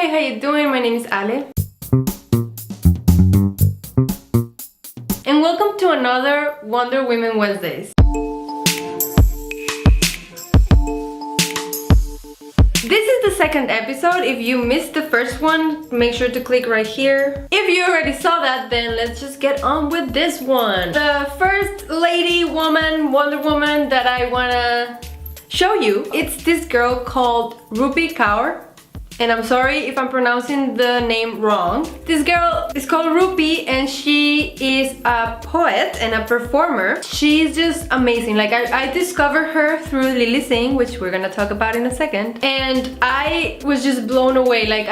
Hi, how you doing? My name is Ale. And welcome to another Wonder Women Wednesdays. This is the second episode. If you missed the first one, make sure to click right here. If you already saw that, then let's just get on with this one. The first lady, woman, Wonder Woman that I wanna show you, it's this girl called Rupi Kaur. And I'm sorry if I'm pronouncing the name wrong. This girl is called Rupi and she is a poet and a performer. She's just amazing. Like I discovered her through Lilly Singh, which we're gonna talk about in a second. And I was just blown away. Like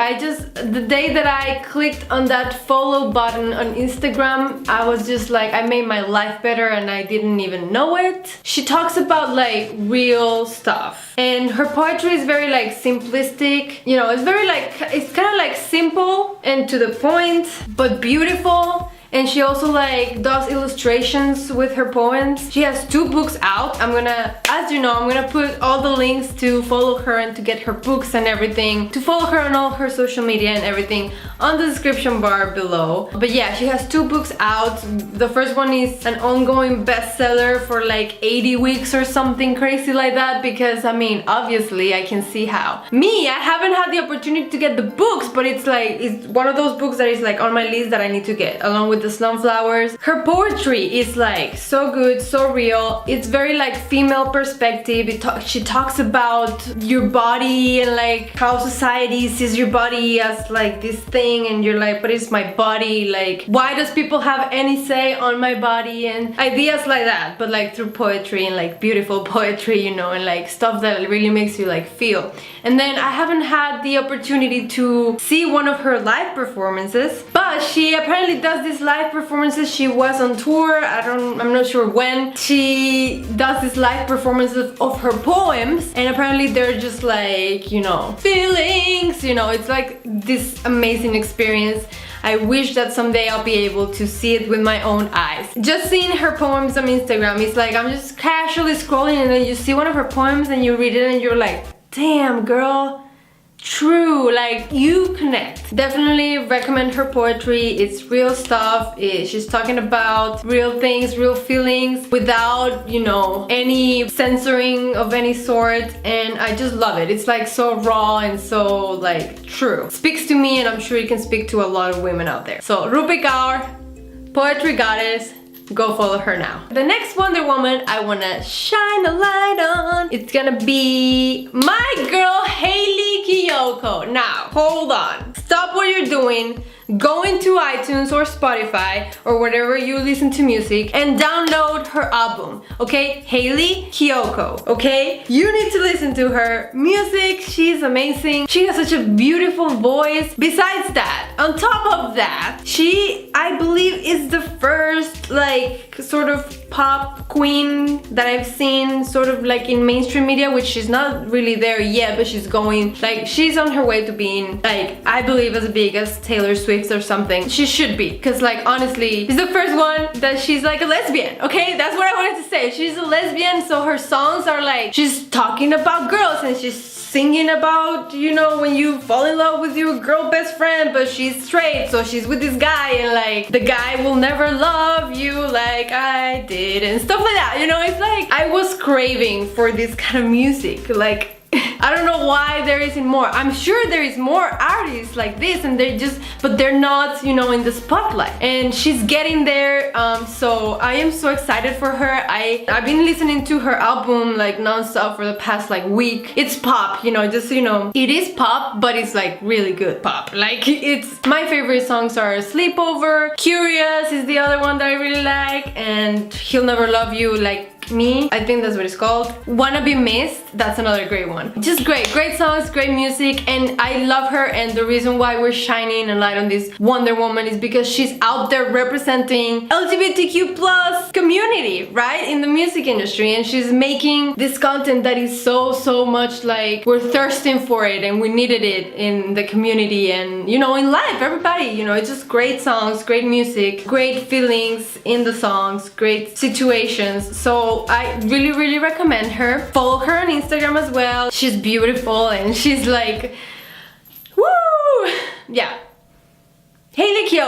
the day that I clicked on that follow button on Instagram, I was just like, I made my life better and I didn't even know it. She talks about like real stuff. And her poetry is very like simplistic, you know, it's very like, it's kind of like simple and to the point, but beautiful. And she also like does illustrations with her poems. She has 2 books out. I'm gonna, as you know, I'm gonna put all the links to follow her and to get her books and everything, to follow her on all her social media and everything on the description bar below. But yeah, she has 2 books out. The first one is an ongoing bestseller for like 80 weeks or something crazy like that, because I mean, obviously I can see how. Me, I haven't had the opportunity to get the books, but it's like, it's one of those books that is like on my list that I need to get, along with the Sunflowers. Her poetry is like so good, so real. It's very like female perspective. She talks about your body and like how society sees your body as like this thing, and you're like, but it's my body, like why does people have any say on my body, and ideas like that, but like through poetry and like beautiful poetry, you know, and like stuff that really makes you like feel. And then I haven't had the opportunity to see one of her live performances, but she apparently does this live performances. She was on tour, I'm not sure when. She does this live performances of her poems, and apparently they're just like, you know, feelings, you know, it's like this amazing experience. I wish that someday I'll be able to see it with my own eyes. Just seeing her poems on Instagram, it's like I'm just casually scrolling and then you see one of her poems and you read it and you're like, damn girl, true, like you connect. Definitely recommend her poetry. It's real stuff. She's talking about real things, real feelings, without, you know, any censoring of any sort, and I just love it. It's like so raw and so like true. Speaks to me, and I'm sure it can speak to a lot of women out there. So Rupi Kaur, poetry goddess, go follow her now. The next Wonder Woman I wanna shine a light on, it's gonna be my girl Hayley Kiyoko. Now, hold on. Stop what you're doing. Go into iTunes or Spotify or wherever you listen to music and download her album, okay? Hayley Kiyoko, okay? You need to listen to her music. She's amazing. She has such a beautiful voice. Besides that, on top of that, she, I believe, is the first like sort of pop queen that I've seen sort of like in mainstream media, which she's not really there yet, but she's going, like she's on her way to being like, I believe, as big as Taylor Swift or something. She should be, because like honestly, she's the first one that she's like a lesbian, okay? That's what I wanted to say. She's a lesbian, so her songs are like, she's talking about girls and she's singing about, you know, when you fall in love with your girl best friend, but she's straight, so she's with this guy and like the guy will never love you like I did and stuff like that, you know? It's like I was craving for this kind of music. Like I don't know why there isn't more. I'm sure there is more artists like this, and they're just, but they're not, you know, in the spotlight. And she's getting there, so I am so excited for her. I've been listening to her album like non-stop for the past like week. It's pop, you know, just so you know, it is pop, but it's like really good pop. Like it's, my favorite songs are Sleepover, Curious is the other one that I really like, and He'll Never Love You Like Me, I think that's what it's called. Wanna Be Missed, that's another great one. Just great songs, great music, and I love her. And the reason why we're shining a light on this Wonder Woman is because she's out there representing LGBTQ plus community, right, in the music industry, and she's making this content that is so much like we're thirsting for it and we needed it in the community and, you know, in life, everybody, you know. It's just great songs, great music, great feelings in the songs, great situations. So I really recommend her. Follow her on Instagram as well. She's beautiful and she's like, woo!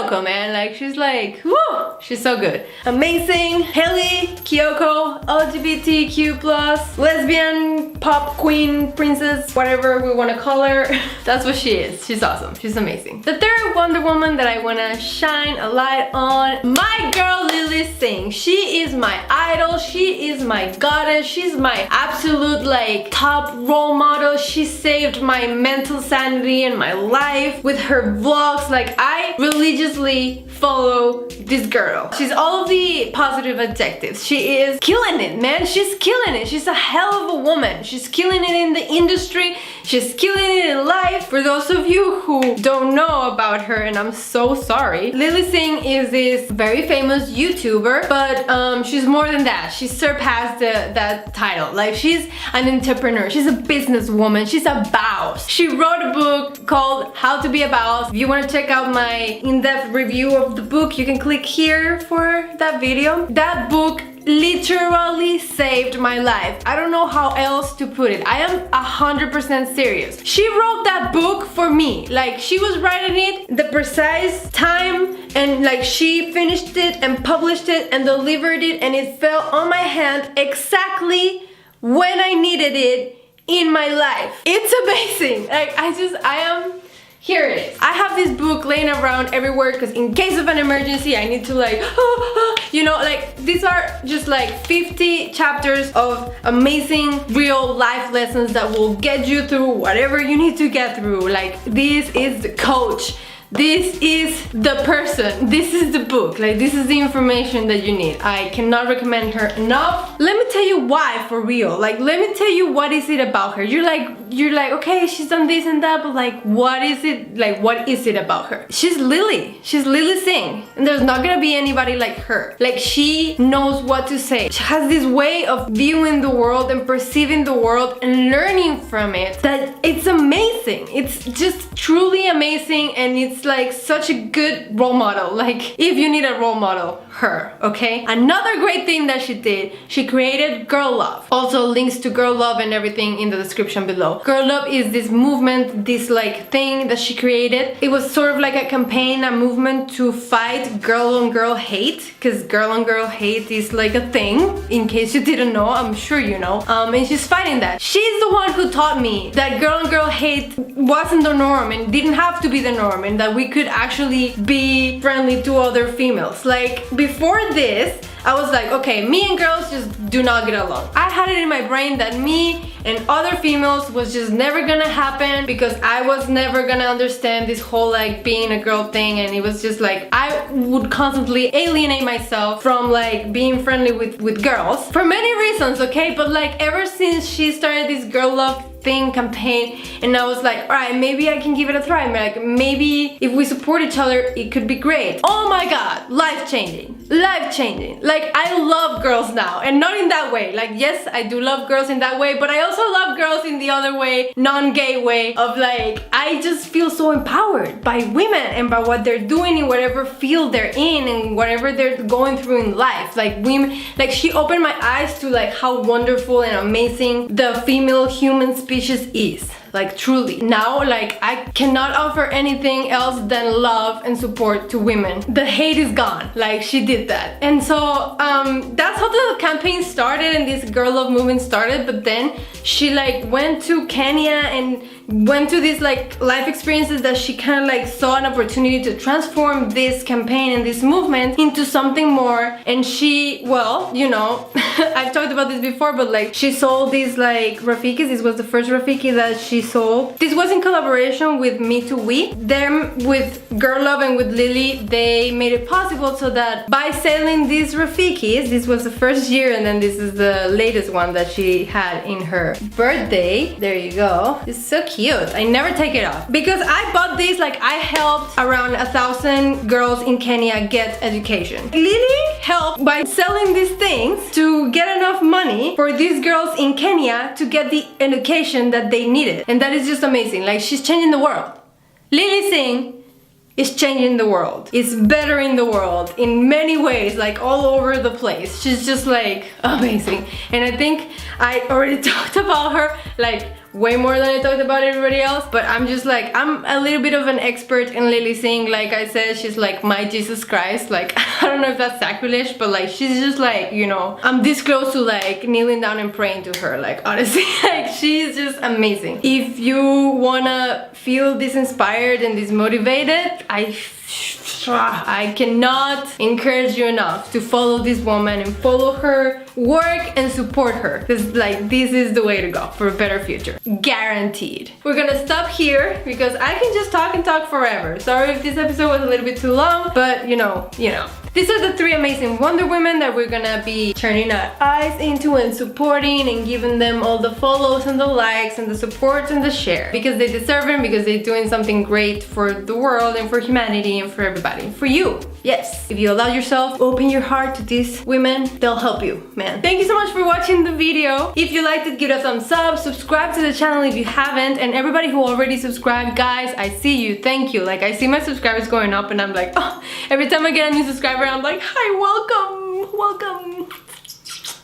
Kiyoko, man. Like, she's like, whoo, she's so good. Amazing. Hayley Kiyoko, LGBTQ+, lesbian, pop queen, princess, whatever we want to call her. That's what she is. She's awesome. She's amazing. The third Wonder Woman that I want to shine a light on, my girl Lilly Singh. She is my idol. She is my goddess. She's my absolute like top role model. She saved my mental sanity and my life with her vlogs. Like, I religiously follow this girl. She's all of the positive adjectives. She is killing it, man. She's killing it. She's a hell of a woman. She's killing it in the industry. She's killing it in life. For those of you who don't know about her, and I'm so sorry, Lilly Singh is this very famous YouTuber, but she's more than that. She surpassed that title. Like, she's an entrepreneur. She's a businesswoman. She's a bawse. She wrote a book called How to Be a Bawse. If you want to check out my in-depth review of the book, you can click here for that video. That book literally saved my life. I don't know how else to put it. I am 100% serious. She wrote that book for me. Like, she was writing it the precise time, and like she finished it and published it and delivered it, and it fell on my hand exactly when I needed it in my life. It's amazing. Like, here it is. I have this book laying around everywhere because in case of an emergency, I need to like, you know, like, these are just like 50 chapters of amazing real life lessons that will get you through whatever you need to get through. Like, this is the coach. This is the person. This is the book. Like, this is the information that you need. I cannot recommend her enough. Let me tell you why, for real. Like, let me tell you what is it about her. You're like, okay, she's done this and that, but like, what is it? Like, what is it about her? She's Lilly. She's Lilly Singh. And there's not gonna be anybody like her. Like, she knows what to say. She has this way of viewing the world and perceiving the world and learning from it that it's amazing. It's just truly amazing, and it's like such a good role model. Like, if you need a role model, her, okay? Another great thing that she did, she created Girl Love. Also, links to Girl Love and everything in the description below. Girl Love is this movement, this like thing that she created. It was sort of like a campaign, a movement to fight girl on girl hate, because girl on girl hate is like a thing. In case you didn't know, I'm sure you know. And she's fighting that. She's the one who taught me that girl on girl hate wasn't the norm and didn't have to be the norm, and that we could actually be friendly to other females. Like, before this, I was like, okay, me and girls just do not get along. I had it in my brain that me and other females was just never gonna happen, because I was never gonna understand this whole like being a girl thing, and it was just like I would constantly alienate myself from like being friendly with girls for many reasons, okay? But like, ever since she started this Girl Love thing campaign, and I was like, all right, maybe I can give it a try. Like, maybe if we support each other, it could be great. Oh my god, life-changing, life-changing. Like, I love girls now, and not in that way. Like, yes, I do love girls in that way, but I also love girls in the other way, non-gay way of like, I just feel so empowered by women and by what they're doing in whatever field they're in and whatever they're going through in life. Like, women, like, she opened my eyes to like how wonderful and amazing the female human species is. Like, truly. Now, like, I cannot offer anything else than love and support to women. The hate is gone. Like, she did that. And so, that's how the campaign started and this Girl Love movement started. But then she like went to Kenya and went to these like life experiences that she kind of like saw an opportunity to transform this campaign and this movement into something more. And she, well, you know, I've talked about this before, but like, she sold these like Rafikis. This was the first Rafiki that she sold. This was in collaboration with Me Too We. Them with Girl Love and with Lilly, they made it possible so that by selling these Rafikis, this was the first year, and then this is the latest one that she had in her birthday. There you go. It's so cute. I never take it off because I bought these, like, I helped around 1,000 girls in Kenya get education. Lilly helped by selling these things to get enough money for these girls in Kenya to get the education that they needed. And that is just amazing. Like, she's changing the world. Lilly Singh is changing the world. It's bettering the world in many ways, like all over the place. She's just like amazing. And I think I already talked about her like way more than I talked about everybody else, but I'm just like, I'm a little bit of an expert in Lilly Singh. Like I said, she's like my Jesus Christ. Like, I don't know if that's sacrilege, but like, she's just like, you know, I'm this close to like kneeling down and praying to her. Like, honestly, like, she's just amazing. If you wanna feel this inspired and this motivated, I cannot encourage you enough to follow this woman and follow her work and support her, because like, this is the way to go for a better future, guaranteed. We're gonna stop here because I can just talk and talk forever. Sorry if this episode was a little bit too long, but you know. These are the 3 amazing Wonder Women that we're gonna be turning our eyes into and supporting and giving them all the follows and the likes and the support and the share, because they deserve it, because they're doing something great for the world and for humanity and for everybody, for you. Yes, if you allow yourself, open your heart to these women, they'll help you, man. Thank you so much for watching the video. If you liked it, give it a thumbs up, subscribe to the channel if you haven't, and everybody who already subscribed, guys, I see you, thank you. Like, I see my subscribers going up and I'm like, oh, every time I get a new subscriber, I'm like, hi, welcome.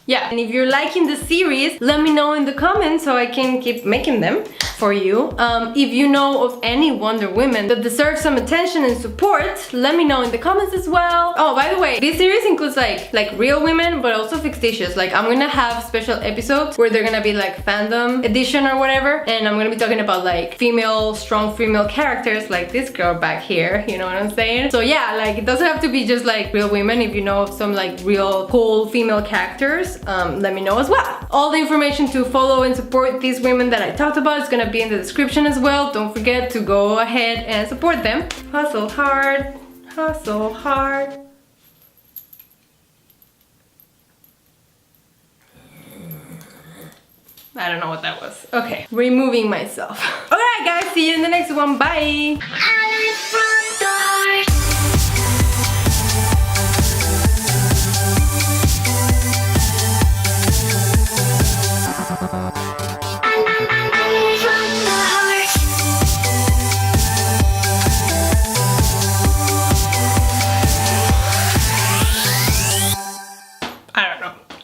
Yeah, and if you're liking the series, let me know in the comments so I can keep making them for you. If you know of any Wonder Women that deserve some attention and support, let me know in the comments as well. Oh, by the way, this series includes like real women, but also fictitious. Like, I'm gonna have special episodes where they're gonna be like fandom edition or whatever, and I'm gonna be talking about like strong female characters like this girl back here, you know what I'm saying? So yeah, like, it doesn't have to be just like real women. If you know of some like real cool female characters, let me know as well. All the information to follow and support these women that I talked about is gonna be in the description as well. Don't forget to go ahead and support them. Hustle hard, hustle hard. I don't know what that was. Okay, removing myself. Alright guys, see you in the next one. Bye!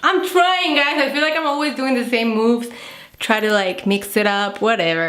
I'm trying, guys. I feel like I'm always doing the same moves. Try to like mix it up, whatever.